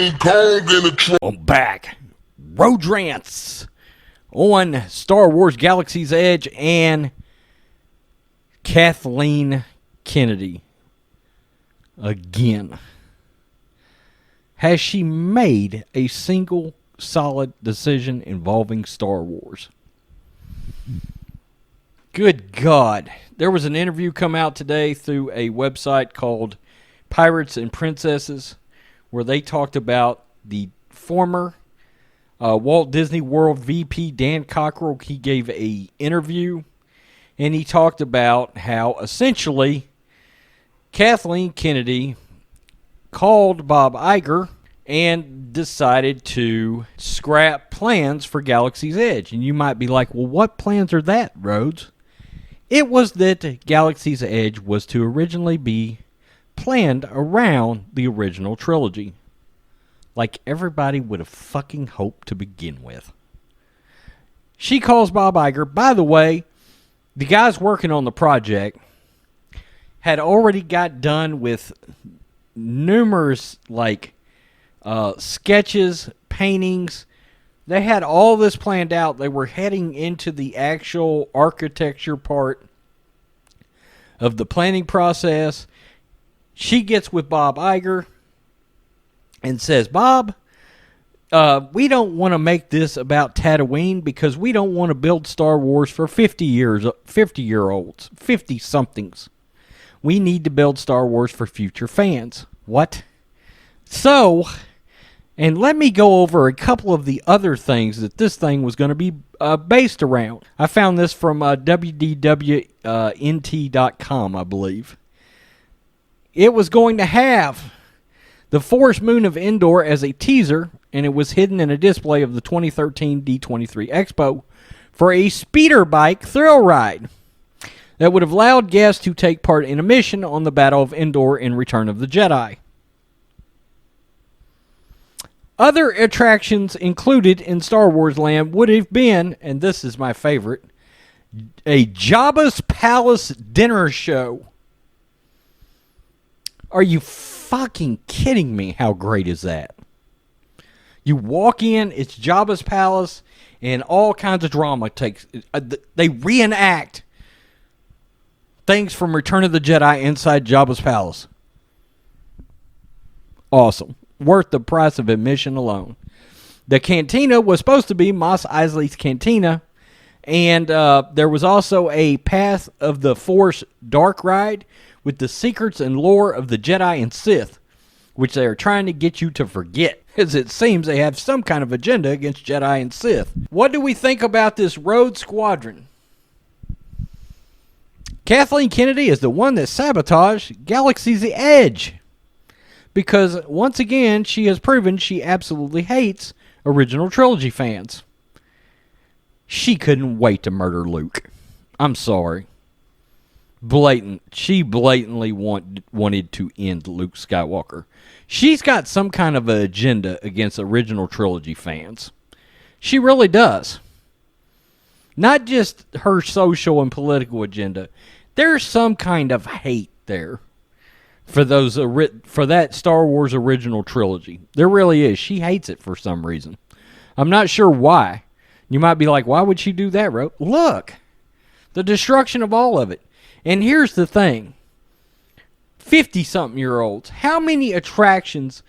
I'm back. Road Rants on Star Wars Galaxy's Edge and Kathleen Kennedy. Again. Has she made a single solid decision involving Star Wars? Good God. There was an interview come out today through a website called Pirates and Princesses where they talked about the former Walt Disney World VP Dan Cockrell. He gave an interview and he talked about how essentially Kathleen Kennedy called Bob Iger and decided to scrap plans for Galaxy's Edge. And you might be like, well, what plans are that, Rhodes? It was that Galaxy's Edge was to originally be planned around the original trilogy. Like everybody would have fucking hoped to begin with. She calls Bob Iger. By the way, the guys working on the project had already got done with numerous sketches, paintings. They had all this planned out. They were heading into the actual architecture part of the planning process. She gets with Bob Iger and says, Bob, we don't want to make this about Tatooine because we don't want to build Star Wars for 50-year-olds, 50-somethings. We need to build Star Wars for future fans. What? So, and let me go over a couple of the other things that this thing was going to be based around. I found this from WDWNT.com, I believe. It was going to have the Forest Moon of Endor as a teaser, and it was hidden in a display of the 2013 D23 Expo for a speeder bike thrill ride that would have allowed guests to take part in a mission on the Battle of Endor in Return of the Jedi. Other attractions included in Star Wars Land would have been, and this is my favorite, a Jabba's Palace dinner show. Are you fucking kidding me? How great is that? You walk in, it's Jabba's Palace, and all kinds of drama takes. They reenact things from Return of the Jedi inside Jabba's Palace. Awesome. Worth the price of admission alone. The cantina was supposed to be Mos Eisley's cantina, and there was also a Path of the Force dark ride with the secrets and lore of the Jedi and Sith, which they are trying to get you to forget, as it seems they have some kind of agenda against Jedi and Sith. What do we think about this Rhodes Squadron? Kathleen Kennedy is the one that sabotaged Galaxy's Edge, because once again, she has proven she absolutely hates original trilogy fans. She couldn't wait to murder Luke. I'm sorry. She blatantly wanted to end Luke Skywalker. She's got some kind of an agenda against original trilogy fans. She really does. Not just her social and political agenda. There's some kind of hate there for that Star Wars original trilogy. There really is. She hates it for some reason. I'm not sure why. You might be like, why would she do that, Ro? Look, the destruction of all of it. And here's the thing. 50-something-year-olds. How many attractions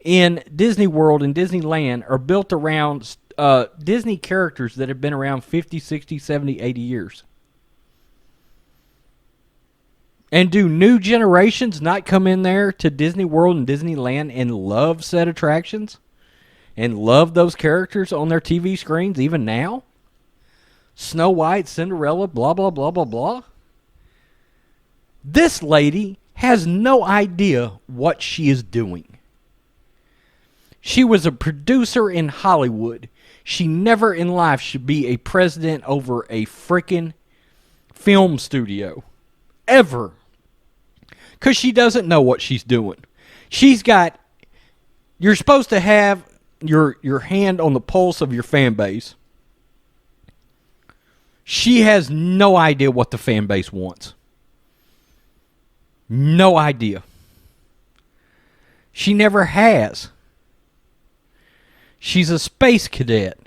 in Disney World and Disneyland are built around Disney characters that have been around 50, 60, 70, 80 years? And do new generations not come in there to Disney World and Disneyland and love said attractions? And love those characters on their TV screens even now? Snow White, Cinderella, blah, blah, blah, blah, blah. This lady has no idea what she is doing. She was a producer in Hollywood. She never in life should be a president over a frickin' film studio. Ever. Because she doesn't know what she's doing. You're supposed to have your hand on the pulse of your fan base. She has no idea what the fan base wants. No idea. She never has. She's a space cadet.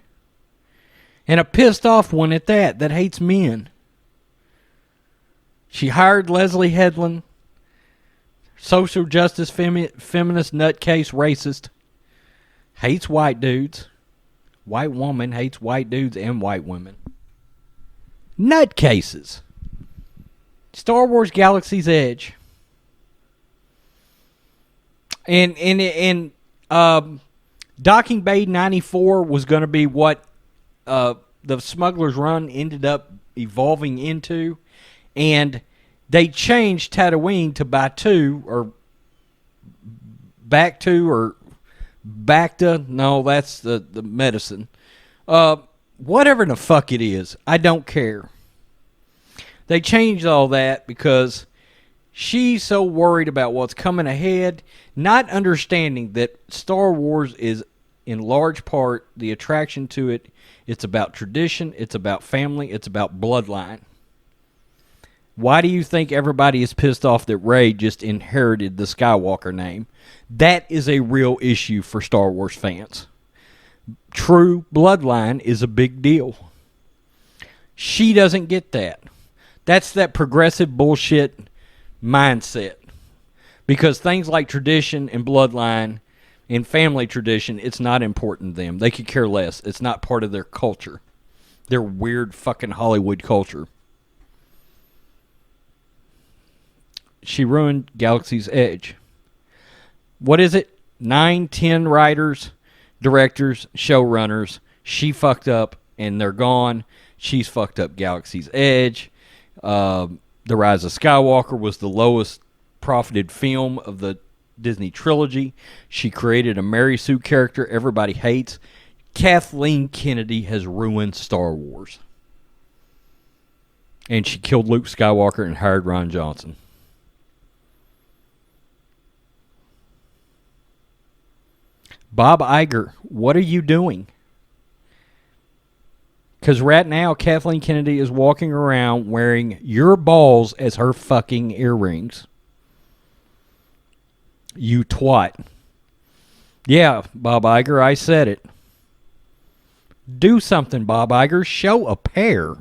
And a pissed off one at that hates men. She hired Leslie Headland, social justice feminist nutcase racist, hates white dudes. White woman hates white dudes and white women. Nutcases. Star Wars Galaxy's Edge. And Docking Bay 94 was going to be what the Smuggler's Run ended up evolving into. And they changed Tatooine to Batu or Bactu or Bacta. No, that's the medicine. Whatever the fuck it is, I don't care. They changed all that because she's so worried about what's coming ahead, not understanding that Star Wars is, in large part, the attraction to it. It's about tradition, it's about family, it's about bloodline. Why do you think everybody is pissed off that Rey just inherited the Skywalker name? That is a real issue for Star Wars fans. True bloodline is a big deal. She doesn't get that. That's that progressive bullshit mindset. Because things like tradition and bloodline and family tradition, it's not important to them. They could care less. It's not part of their culture. Their weird fucking Hollywood culture. She ruined Galaxy's Edge. What is it? 9, 10 writers, directors, showrunners. She fucked up and they're gone. She's fucked up Galaxy's Edge. The Rise of Skywalker was the lowest profited film of the Disney trilogy. She created a Mary Sue character everybody hates. Kathleen Kennedy has ruined Star Wars. And she killed Luke Skywalker and hired Rian Johnson. Bob Iger, what are you doing? Because right now, Kathleen Kennedy is walking around wearing your balls as her fucking earrings. You twat. Yeah, Bob Iger, I said it. Do something, Bob Iger. Show a pair.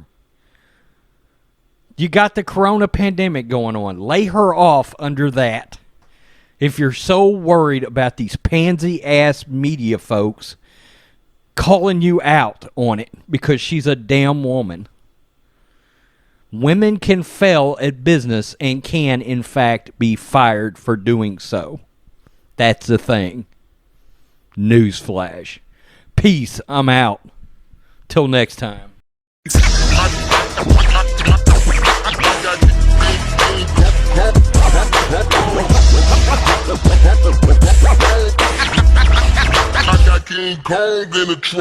You got the corona pandemic going on. Lay her off under that. If you're so worried about these pansy-ass media folks calling you out on it because she's a damn woman. Women can fail at business and can, in fact, be fired for doing so. That's the thing. Newsflash. Peace. I'm out. Till next time. I got King Kong in the trunk.